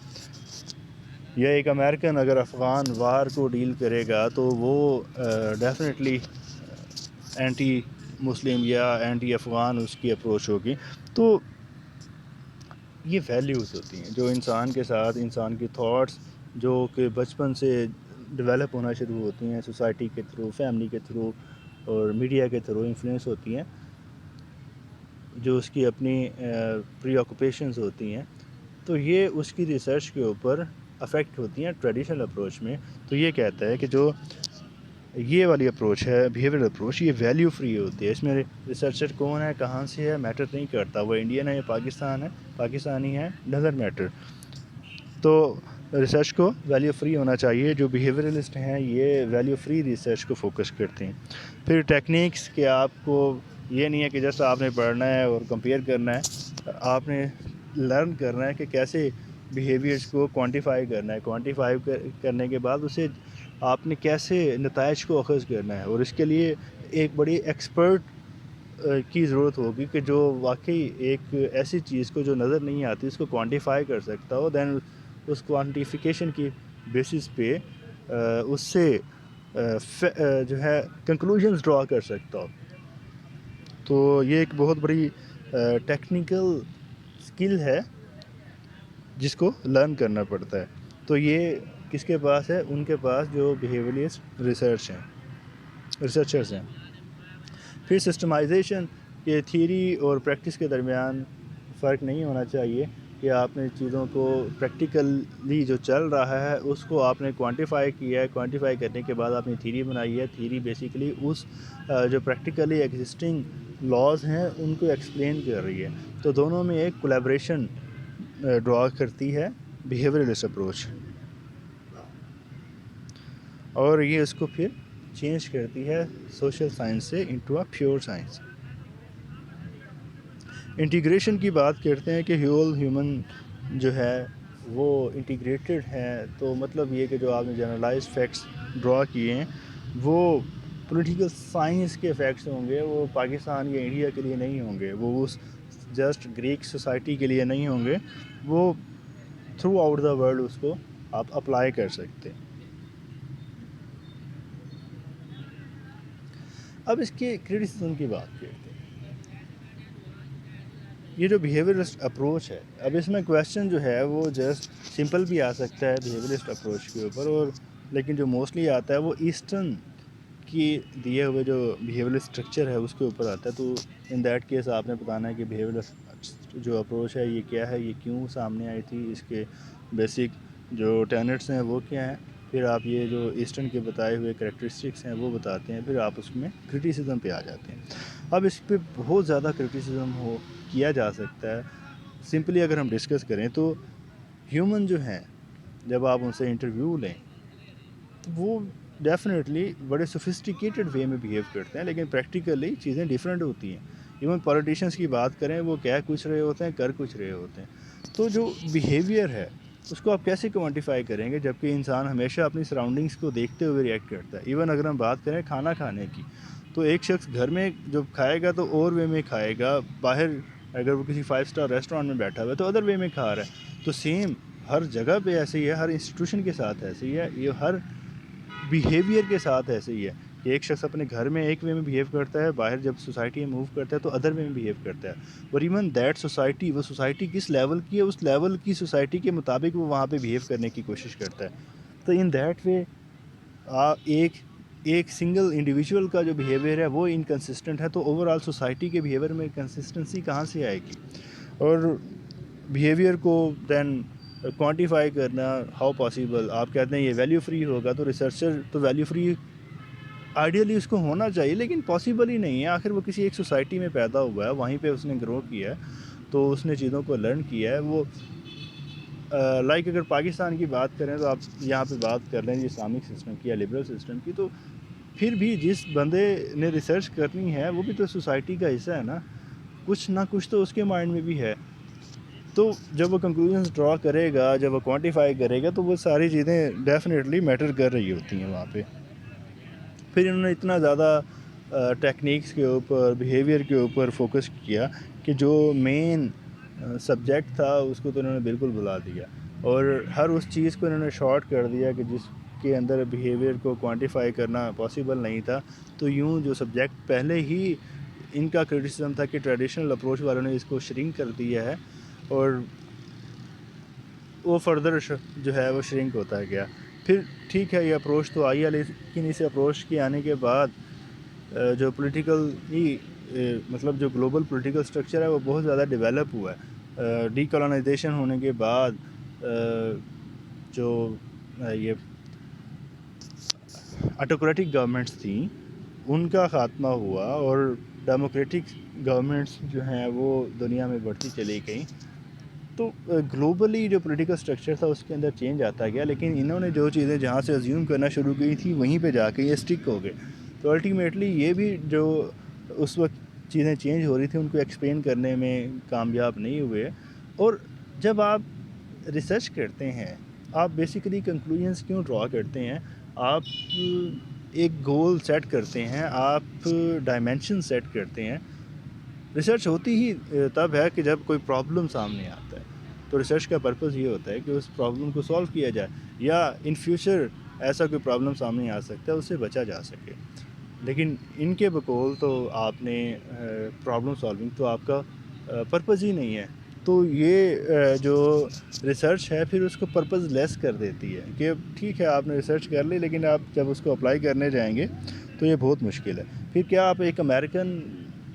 یا ایک امریکن اگر افغان وار کو ڈیل کرے گا تو وہ ڈیفینیٹلی اینٹی مسلم یا اینٹی افغان اس کی اپروچ ہوگی۔ تو یہ ویلیوز ہوتی ہیں جو انسان کے ساتھ، انسان کی تھاٹس جو کہ بچپن سے ڈیولپ ہونا شروع ہوتی ہیں، سوسائٹی کے تھرو، فیملی کے تھرو اور میڈیا کے تھرو انفلوئنس ہوتی ہیں، جو اس کی اپنی پری آکوپیشنز ہوتی ہیں، تو یہ اس کی ریسرچ کے اوپر افیکٹ ہوتی ہیں ٹریڈیشنل اپروچ میں۔ تو یہ کہتا ہے کہ جو یہ والی اپروچ ہے، بیہیویئر اپروچ، یہ ویلیو فری ہوتی ہے۔ اس میں ریسرچر کون ہے، کہاں سے ہے، میٹر نہیں کرتا، وہ انڈین ہے یا پاکستانی ہے، ڈزنٹ میٹر۔ تو ریسرچ کو ویلیو فری ہونا چاہیے۔ جو بیہیویئرلسٹ ہیں یہ ویلیو فری ریسرچ کو فوکس کرتے ہیں۔ پھر ٹیکنیکس کہ آپ کو یہ نہیں ہے کہ جیسا آپ نے پڑھنا ہے اور کمپیئر کرنا ہے، آپ نے لرن کرنا ہے کہ کیسے بیہیویئرس کو کوانٹیفائی کرنا ہے، کوانٹیفائی کرنے کے بعد اسے آپ نے کیسے نتائج کو اخذ کرنا ہے، اور اس کے لیے ایک بڑی ایکسپرٹ کی ضرورت ہوگی کہ جو واقعی ایک ایسی چیز کو جو نظر نہیں آتی اس کو کوانٹیفائی کر سکتا ہو، دین اس کوانٹیفیکیشن کی بیسس پہ اس سے جو ہے کنکلوژنز ڈرا کر سکتا ہو۔ تو یہ ایک بہت بڑی ٹیکنیکل اسکل ہے جس کو لرن کرنا پڑتا ہے۔ تو یہ کس کے پاس ہے؟ ان کے پاس جو بیہیویئرسٹ ریسرچرز ہیں۔ پھر سسٹمائزیشن، یہ تھیوری اور پریکٹس کے درمیان فرق نہیں ہونا چاہیے کہ آپ نے چیزوں کو پریکٹیکلی جو چل رہا ہے اس کو آپ نے کوانٹیفائی کیا ہے، کوانٹیفائی کرنے کے بعد آپ نے تھیوری بنائی ہے، تھیوری بیسیکلی اس جو پریکٹیکلی ایگزسٹنگ لاز ہیں ان کو ایکسپلین کر رہی ہے۔ تو دونوں میں ایک کولیبریشن ڈرا کرتی ہے بیہیویئرلسٹ اپروچ، اور یہ اس کو پھر چینج کرتی ہے سوشل سائنس سے into a pure science. Integration کی بات کرتے ہیں کہ ہول ہیومن جو ہے وہ انٹیگریٹڈ ہے، تو مطلب یہ کہ جو آپ نے جنرلائز فیکٹس ڈرا کیے ہیں وہ پولیٹیکل سائنس کے فیکٹس ہوں گے، وہ پاکستان یا انڈیا کے لیے نہیں ہوں گے، وہ اس جسٹ گریک سوسائٹی کے لیے نہیں ہوں گے، وہ تھرو آؤٹ دا ورلڈ اس کو آپ اپلائی کر سکتے ہیں۔ اب اس کے کریٹیسزم کی بات کرتے ہیں۔ یہ جو بیہیویئرسٹ اپروچ ہے، اب اس میں کویسچن جو ہے وہ جسٹ سمپل بھی آ سکتا ہے بیہیویئرسٹ اپروچ کے اوپر، اور لیکن جو موسٹلی آتا ہے وہ ایسٹرن کی دیے ہوئے جو بیہیویئرل اسٹرکچر ہے اس کے اوپر آتا ہے۔ تو ان دیٹ کیس آپ نے بتانا ہے کہ بیہیویئرل جو اپروچ ہے یہ کیا ہے، یہ کیوں سامنے آئی تھی، اس کے بیسک جو ٹینٹس ہیں وہ کیا ہیں، پھر آپ یہ جو ایسٹرن کے بتائے ہوئے کریکٹرسٹکس ہیں وہ بتاتے ہیں، پھر آپ اس میں کرٹیسزم پہ آ جاتے ہیں۔ اب اس پہ بہت زیادہ کرٹیسزم کیا جا سکتا ہے۔ سمپلی اگر ہم ڈسکس کریں تو ہیومن جو ہیں جب آپ ان سے انٹرویو لیں تو وہ ڈیفینیٹلی بڑے سوفسٹیکیٹڈ وے میں بیہیو کرتے ہیں، لیکن پریکٹیکلی چیزیں ڈیفرنٹ ہوتی ہیں۔ ایون پولیٹیشینس کی بات کریں، وہ کہہ کچھ رہے ہوتے ہیں، کر کچھ رہے ہوتے ہیں۔ تو جو بیہیویئر ہے اس کو آپ کیسے کوانٹیفائی کریں گے جبکہ انسان ہمیشہ اپنی سراؤنڈنگس کو دیکھتے ہوئے ریئیکٹ کرتا ہے۔ ایون اگر ہم بات کریں کھانا کھانے کی، تو ایک شخص گھر میں جب کھائے گا تو اور وے میں کھائے گا، باہر اگر وہ کسی 5 اسٹار ریسٹورانٹ میں بیٹھا ہوا ہے تو ادر وے میں کھا رہا ہے. تو سیم ہر جگہ پہ ایسے ہی ہے، ہر انسٹیٹیوشن کے ساتھ ایسے ہی ہے، یہ ہر بیہیویئر کے ساتھ ایسے ہی ہے کہ ایک شخص اپنے گھر میں ایک وے میں بیہیو کرتا ہے، باہر جب سوسائٹی میں موو کرتا ہے تو ادر وے میں بیہیو کرتا ہے. اور ایون دیٹ سوسائٹی، وہ سوسائٹی کس لیول کی ہے، اس لیول کی سوسائٹی کے مطابق وہ وہاں پہ بیہیو کرنے کی کوشش کرتا ہے. تو ان دیٹ وے ایک سنگل انڈیویجول کا جو بیہیویئر ہے وہ انکنسسٹنٹ ہے، تو اوور آل سوسائٹی کے بیہیویئر میں کنسسٹنسی کہاں سے آئے گی؟ اور بیہیویئر کو دین کوانٹیفائی کرنا ہاؤ پاسیبل؟ آپ کہتے ہیں یہ ویلیو فری ہوگا، تو ریسرچر تو ویلیو فری آئیڈیلی اس کو ہونا چاہیے، لیکن پاسیبل ہی نہیں ہے. آخر وہ کسی ایک سوسائٹی میں پیدا ہوا ہے، وہیں پہ اس نے گرو کیا ہے، تو اس نے چیزوں کو لرن کیا ہے. وہ لائک اگر پاکستان کی بات کریں تو آپ یہاں پہ بات کر رہے ہیں اسلامک سسٹم کی یا لبرل سسٹم کی، تو پھر بھی جس بندے نے ریسرچ کرنی ہے وہ بھی تو سوسائٹی کا حصہ ہے نا، کچھ نہ کچھ تو اس کے مائنڈ میں بھی ہے. تو جب وہ کنکلوژنس ڈرا کرے گا، جب وہ کوانٹیفائی کرے گا، تو وہ ساری چیزیں ڈیفینیٹلی میٹر کر رہی ہوتی ہیں وہاں پہ. پھر انہوں نے اتنا زیادہ ٹیکنیکس کے اوپر، بیہیویئر کے اوپر فوکس کیا کہ جو مین سبجیکٹ تھا اس کو تو انہوں نے بالکل بھلا دیا، اور ہر اس چیز کو انہوں نے شارٹ کر دیا کہ جس کے اندر بیہیویئر کو کوانٹیفائی کرنا پاسبل نہیں تھا. تو یوں جو سبجیکٹ پہلے ہی ان کا کرٹیسزم تھا کہ ٹریڈیشنل اپروچ والوں نے اس کو شرنک کر دیا ہے، اور وہ فردر جو ہے وہ شرنک ہوتا گیا. پھر ٹھیک ہے یہ اپروچ تو آئی ہے، لیکن اس اپروچ کے آنے کے بعد جو پولیٹیکل مطلب جو گلوبل پولیٹیکل سٹرکچر ہے وہ بہت زیادہ ڈیولپ ہوا ہے. ڈی کالونائزیشن ہونے کے بعد جو یہ آٹوکریٹک گورنمنٹس تھیں ان کا خاتمہ ہوا، اور ڈیموکریٹک گورنمنٹس جو ہیں وہ دنیا میں بڑھتی چلی گئیں. تو گلوبلی جو پولیٹیکل سٹرکچر تھا اس کے اندر چینج آتا گیا، لیکن انہوں نے جو چیزیں جہاں سے ازیوم کرنا شروع کی تھی وہیں پہ جا کے یہ اسٹک ہو گئے. تو الٹیمیٹلی یہ بھی جو اس وقت چیزیں چینج ہو رہی تھیں ان کو ایکسپلین کرنے میں کامیاب نہیں ہوئے. اور جب آپ ریسرچ کرتے ہیں، آپ بیسیکلی کنکلوژنس کیوں ڈرا کرتے ہیں؟ آپ ایک گول سیٹ کرتے ہیں، آپ ڈائمینشن سیٹ کرتے ہیں. ریسرچ ہوتی ہی تب ہے کہ جب کوئی پرابلم سامنے آتا ہے، تو ریسرچ کا پرپز یہ ہوتا ہے کہ اس پرابلم کو سولو کیا جائے، یا ان فیوچر ایسا کوئی پرابلم سامنے آ سکتا ہے اس سے بچا جا سکے. لیکن ان کے بقول تو آپ نے پرابلم سالونگ تو آپ کا پرپز ہی نہیں ہے. تو یہ جو ریسرچ ہے پھر اس کو پرپز لیس کر دیتی ہے کہ ٹھیک ہے آپ نے ریسرچ کر لی، لیکن آپ جب اس کو اپلائی کرنے جائیں گے تو یہ بہت مشکل ہے. پھر کیا آپ ایک امریکن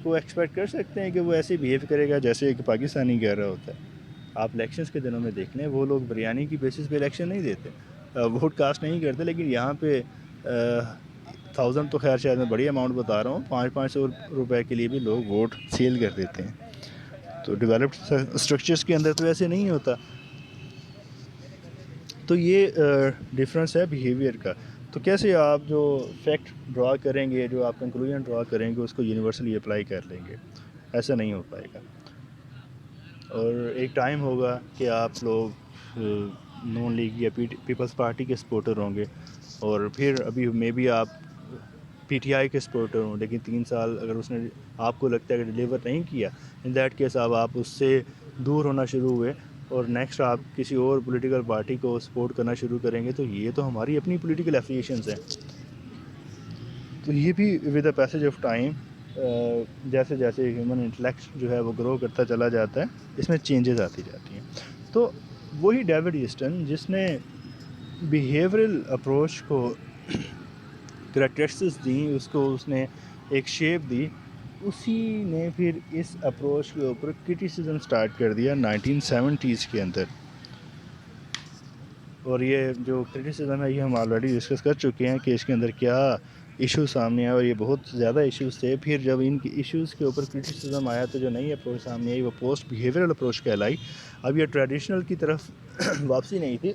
کو ایکسپیکٹ کر سکتے ہیں کہ وہ ایسے بیہیو کرے گا جیسے ایک پاکستانی کہہ رہا ہوتا ہے؟ آپ الیکشنز کے دنوں میں دیکھ لیں، وہ لوگ بریانی کی بیسس پہ الیکشن نہیں دیتے، ووٹ کاسٹ نہیں کرتے، لیکن یہاں پہ 1000 تو خیر شاید میں بڑی اماؤنٹ بتا رہا ہوں، 500 روپے کے لیے بھی لوگ ووٹ سیل کر دیتے ہیں. تو ڈیولپڈ اسٹرکچرز کے اندر تو ایسے نہیں ہوتا. تو یہ ڈفرینس ہے بیہیویئر کا. تو کیسے آپ جو فیکٹ ڈرا کریں گے، جو آپ کنکلوژن ڈرا کریں گے، اس کو یونیورسلی اپلائی کر لیں گے؟ ایسا نہیں ہو پائے گا. اور ایک ٹائم ہوگا کہ آپ لوگ نون لیگ یا پیپلز پارٹی کے سپورٹر ہوں گے، اور پھر ابھی مے بی آپ پی ٹی آئی کے سپورٹر ہوں، لیکن 3 سال اگر اس نے آپ کو لگتا ہے کہ ڈیلیور نہیں کیا، ان دیٹ کیس آپ اس سے دور ہونا شروع ہوئے، اور نیکسٹ آپ کسی اور پولیٹیکل پارٹی کو سپورٹ کرنا شروع کریں گے. تو یہ تو ہماری اپنی پولیٹیکل ایفیلیشنز ہیں. تو یہ بھی with the passage of time جیسے جیسے ہیومن انٹلیکٹ جو ہے وہ گرو کرتا چلا جاتا ہے، اس میں چینجز آتی جاتی ہیں. تو وہی ڈیوڈ ایسٹن جس نے بیہیورل اپروچ کو کریکٹرسٹکس دیں، اس نے ایک شیپ دی، اسی نے پھر اس اپروچ کے اوپر کرٹیسزم سٹارٹ کر دیا 1970s کے اندر. اور یہ جو کرٹیسزم ہے یہ ہم آلریڈی ڈسکس کر چکے ہیں کہ اس کے اندر کیا ایشو سامنے آئے، اور یہ بہت زیادہ ایشوز تھے. پھر جب ان کی ایشوز کے اوپر کرٹیسزم آیا تو جو نئی اپروچ سامنے آئی وہ پوسٹ بیہیورل اپروچ کہلائی. اب یہ ٹریڈیشنل کی طرف واپسی نہیں تھی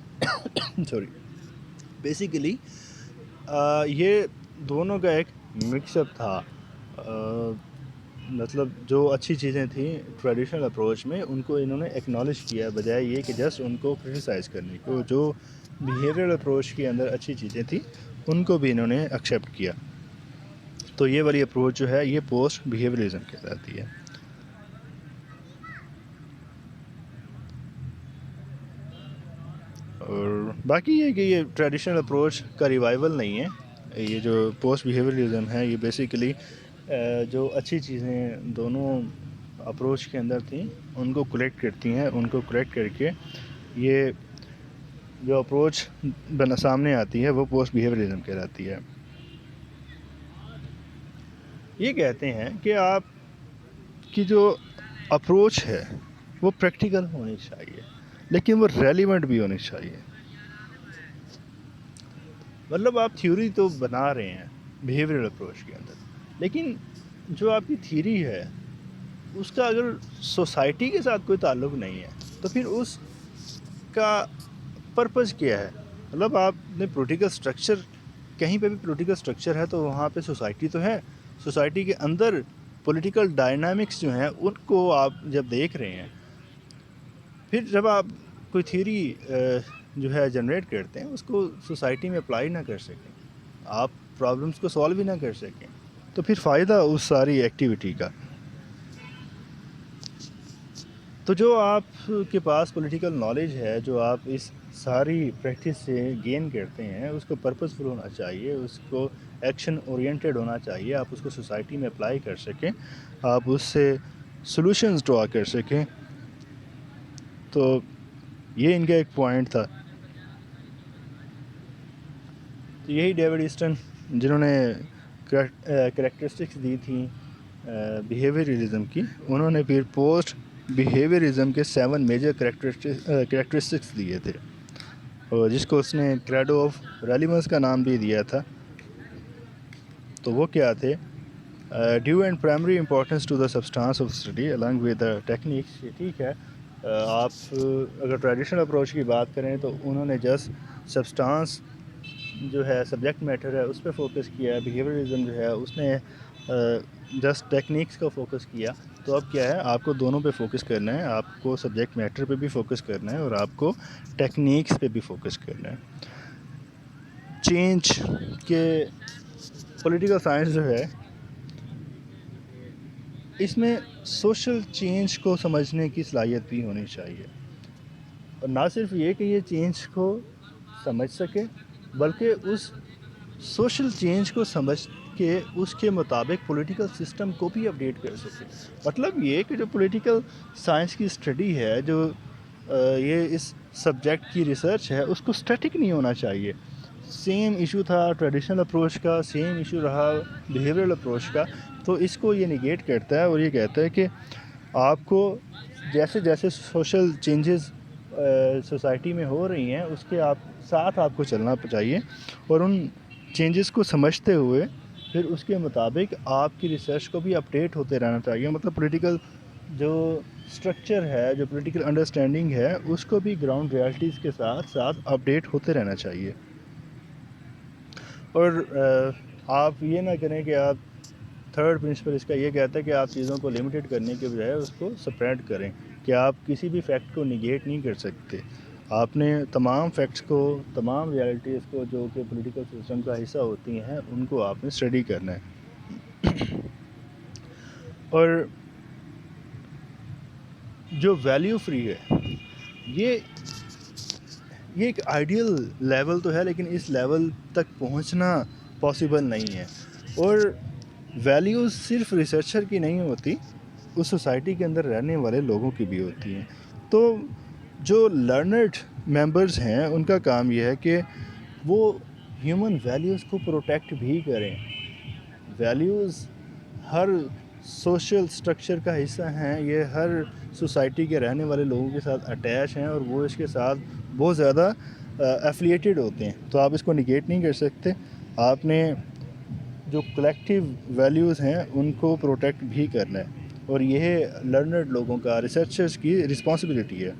سوری. بیسیکلی یہ دونوں کا ایک مکس اپ تھا. مطلب جو اچھی چیزیں تھیں ٹریڈیشنل اپروچ میں ان کو انہوں نے ایکنالج کیا، بجائے یہ کہ جسٹ ان کو کرٹیسائز کرنے کو. جو بیہیورل اپروچ کے اندر اچھی چیزیں تھیں ان کو بھی انہوں نے ایکسیپٹ کیا. تو یہ والی اپروچ جو ہے یہ پوسٹ بیہیویئرزم کہلاتی ہے. اور باقی یہ کہ یہ ٹریڈیشنل اپروچ کا ریوائول نہیں ہے. یہ جو پوسٹ بیہیویئرزم ہے یہ بیسیکلی جو اچھی چیزیں دونوں اپروچ کے اندر تھیں ان کو کلیکٹ کرتی ہیں. ان کو کلیکٹ کر کے یہ جو اپروچ سامنے آتی ہے وہ پوسٹ بیہیویئرزم کہلاتی ہے. یہ کہتے ہیں کہ آپ کی جو اپروچ ہے وہ پریکٹیکل ہونی چاہیے لیکن وہ ریلیونٹ بھی ہونی چاہیے. مطلب آپ تھیوری تو بنا رہے ہیں بیہیویئرل اپروچ کے اندر، لیکن جو آپ کی تھیوری ہے اس کا اگر سوسائٹی کے ساتھ کوئی تعلق نہیں ہے تو پھر اس کا پرپز کیا ہے؟ مطلب آپ نے پولیٹیکل سٹرکچر، کہیں پہ بھی پولیٹیکل سٹرکچر ہے تو وہاں پہ سوسائٹی تو ہے. سوسائٹی کے اندر پولیٹیکل ڈائنامکس جو ہیں ان کو آپ جب دیکھ رہے ہیں، پھر جب آپ کوئی تھیوری جو ہے جنریٹ کرتے ہیں اس کو سوسائٹی میں اپلائی نہ کر سکیں، آپ پرابلمس کو سولو بھی نہ کر سکیں، تو پھر فائدہ اس ساری ایکٹیویٹی کا. تو جو آپ کے پاس پولیٹیکل نالج ہے، جو آپ اس ساری پریکٹس سے گین کرتے ہیں، اس کو پرپزفل ہونا چاہیے، اس کو ایکشن اورینٹیڈ ہونا چاہیے. آپ اس کو سوسائٹی میں اپلائی کر سکیں، آپ اس سے سلوشنز ڈرا کر سکیں. تو یہ ان کا ایک پوائنٹ تھا. تو یہی ڈیوڈ ایسٹن جنہوں نے کریکٹرسٹکس دی تھیں بیہیویئرزم کی، انہوں نے پھر پوسٹ بیہیویئرزم کے 7 میجر کریکٹرسٹکس دیے تھے، اور جس کو اس نے کریڈو آف ریلیونس کا نام بھی دیا تھا. تو وہ کیا تھے؟ Due and primary importance to the substance of study along with the techniques. ٹھیک ہے، آپ اگر ٹریڈیشنل اپروچ کی بات کریں تو انہوں نے جسٹ سبسٹانس جو ہے سبجیکٹ میٹر ہے اس پہ فوکس کیا. بیہیویئرزم جو ہے اس نے جسٹ ٹیکنیکس کا فوکس کیا. تو اب کیا ہے، آپ کو دونوں پہ فوکس کرنا ہے. آپ کو سبجیکٹ میٹر پہ بھی فوکس کرنا ہے اور آپ کو ٹیکنیکس پہ بھی فوکس کرنا ہے. چینج کے پولیٹیکل سائنس جو ہے اس میں سوشل چینج کو سمجھنے کی صلاحیت بھی ہونی چاہیے، اور نہ صرف یہ کہ یہ چینج کو سمجھ سکے بلکہ اس سوشل چینج کو سمجھ کے اس کے مطابق پولیٹیکل سسٹم کو بھی اپڈیٹ کر سکے. مطلب یہ کہ جو پولیٹیکل سائنس کی اسٹڈی ہے، جو یہ اس سبجیکٹ کی ریسرچ ہے، اس کو اسٹیٹک نہیں ہونا چاہیے. سیم ایشو تھا ٹریڈیشنل اپروچ کا، سیم ایشو رہا بیہیویئرل اپروچ کا. تو اس کو یہ نگیٹ کرتا ہے اور یہ کہتا ہے کہ آپ کو جیسے جیسے سوشل چینجز سوسائٹی میں ہو رہی ہیں اس کے ساتھ آپ کو چلنا چاہیے، اور ان چینجز کو سمجھتے ہوئے پھر اس کے مطابق آپ کی ریسرچ کو بھی اپڈیٹ ہوتے رہنا چاہیے. مطلب پولیٹیکل جو اسٹرکچر ہے، جو پولیٹیکل انڈرسٹینڈنگ ہے، اس کو بھی گراؤنڈ ریالٹیز کے ساتھ ساتھ اپڈیٹ ہوتے رہنا چاہیے. اور آپ یہ نہ کریں کہ آپ تھرڈ پرنسپل اس کا یہ کہتا ہے کہ آپ چیزوں کو لمیٹڈ کرنے کے بجائے اس کو سپریڈ کریں، کہ آپ کسی بھی فیکٹ کو نگیٹ نہیں کر سکتے. آپ نے تمام فیکٹس کو، تمام ریالٹیز کو جو کہ پولیٹیکل سسٹم کا حصہ ہوتی ہیں، ان کو آپ نے اسٹڈی کرنا ہے. اور جو ویلیو فری ہے یہ ایک آئیڈیل لیول تو ہے، لیکن اس لیول تک پہنچنا پاسبل نہیں ہے. اور ویلیوز صرف ریسرچر کی نہیں ہوتی، اس سوسائٹی کے اندر رہنے والے لوگوں کی بھی ہوتی ہیں. تو جو لرنڈ ممبرز ہیں ان کا کام یہ ہے کہ وہ ہیومن ویلیوز کو پروٹیکٹ بھی کریں. ویلیوز ہر سوشل سٹرکچر کا حصہ ہیں، یہ ہر سوسائٹی کے رہنے والے لوگوں کے ساتھ اٹیچ ہیں اور وہ اس کے ساتھ بہت زیادہ ایفیلیٹڈ ہوتے ہیں. تو آپ اس کو نگیٹ نہیں کر سکتے. آپ نے جو کلیکٹیو ویلیوز ہیں ان کو پروٹیکٹ بھی کرنا ہے، اور یہ لرنڈ لوگوں کا، ریسرچرز کی رسپانسبلٹی ہے.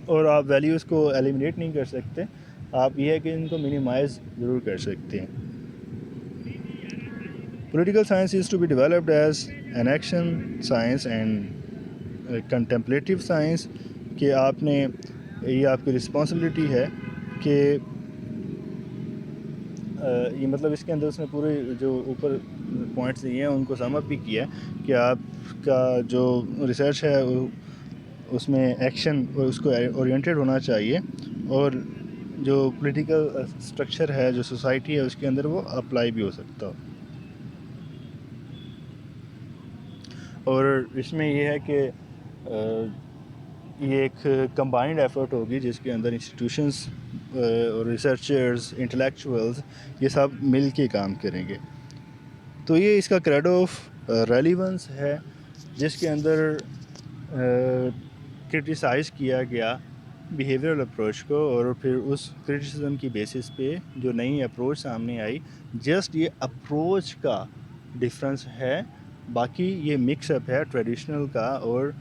اور آپ ویلیوز کو ایلیمینیٹ نہیں کر سکتے، آپ یہ ہے کہ ان کو منیمائز ضرور کر سکتے ہیں. Political science is to be developed as an action science and contemplative science. کہ آپ نے، یہ آپ کی رسپانسبلٹی ہے کہ یہ مطلب اس کے اندر اس نے پورے جو اوپر پوائنٹس دیے ہیں ان کو سم اپ بھی کیا ہے کہ آپ کا جو ریسرچ ہے اس میں ایکشن اور اس کو اورینٹیڈ ہونا چاہیے، اور جو پولیٹیکل اسٹرکچر ہے جو سوسائٹی ہے اس کے اندر وہ اپلائی بھی ہو سکتا ہو. اور اس میں یہ ہے کہ یہ ایک کمبائنڈ ایفرٹ ہوگی جس کے اندر انسٹیٹیوشنس اور ریسرچرز، انٹلیکچوئلز یہ سب مل کے کام کریں گے. تو یہ اس کا کریڈو آف ریلیونس ہے جس کے اندر کرٹیسائز کیا گیا بیہیویئرل اپروچ کو، اور پھر اس کرٹیسزم کی بیسس پہ جو نئی اپروچ سامنے آئی. جسٹ یہ اپروچ کا ڈفرینس ہے، باقی یہ مکس اپ ہے ٹریڈیشنل کا اور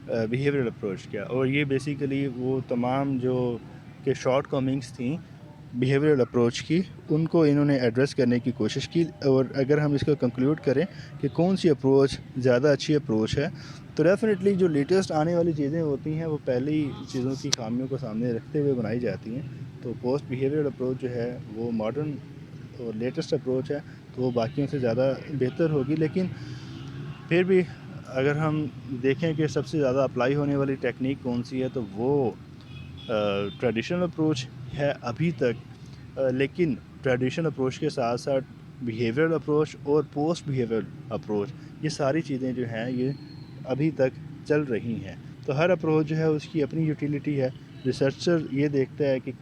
بیہیویئرل اپروچ کیا. اور یہ بیسیکلی وہ تمام جو کہ شارٹ کمنگس تھیں بیہیویئرل اپروچ کی، ان کو انہوں نے ایڈریس کرنے کی کوشش کی. اور اگر ہم اس کو کنکلوڈ کریں کہ کون سی اپروچ زیادہ اچھی اپروچ ہے، تو ڈیفینیٹلی جو لیٹسٹ آنے والی چیزیں ہوتی ہیں وہ پہلی چیزوں کی خامیوں کو سامنے رکھتے ہوئے بنائی جاتی ہیں. تو پوسٹ بیہیویئرل اپروچ جو ہے وہ ماڈرن اور لیٹسٹ اپروچ ہے، تو وہ باقیوں سے زیادہ بہتر ہوگی. لیکن پھر بھی اگر ہم دیکھیں کہ سب سے زیادہ اپلائی ہونے والی ٹیکنیک کون سی ہے، تو وہ ٹریڈیشنل اپروچ ہے ابھی تک. لیکن ٹریڈیشنل اپروچ کے ساتھ ساتھ بیہیویئرل اپروچ اور پوسٹ بیہیویئرل اپروچ، یہ ساری چیزیں جو ہیں یہ ابھی تک چل رہی ہیں. تو ہر اپروچ جو ہے اس کی اپنی یوٹیلیٹی ہے. ریسرچر یہ دیکھتا ہے کہ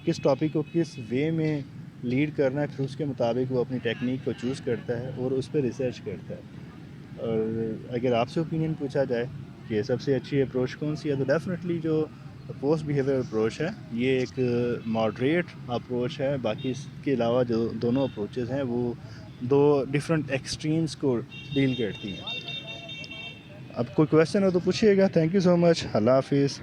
کس ٹاپک کو کس وے میں لیڈ کرنا ہے، پھر اس کے مطابق وہ اپنی ٹیکنیک کو چوز کرتا ہے اور اس پہ ریسرچ کرتا ہے. اور اگر آپ سے اوپینین پوچھا جائے کہ سب سے اچھی اپروچ کون سی ہے، تو ڈیفینیٹلی جو پوسٹ بیہیویئر اپروچ ہے یہ ایک ماڈریٹ اپروچ ہے. باقی اس کے علاوہ جو دونوں اپروچز ہیں وہ دو ڈفرینٹ ایکسٹریمز کو ڈیل کرتی ہیں. اب کوئی کویشچن ہو تو پوچھیے گا. تھینک یو سو مچ. اللہ حافظ.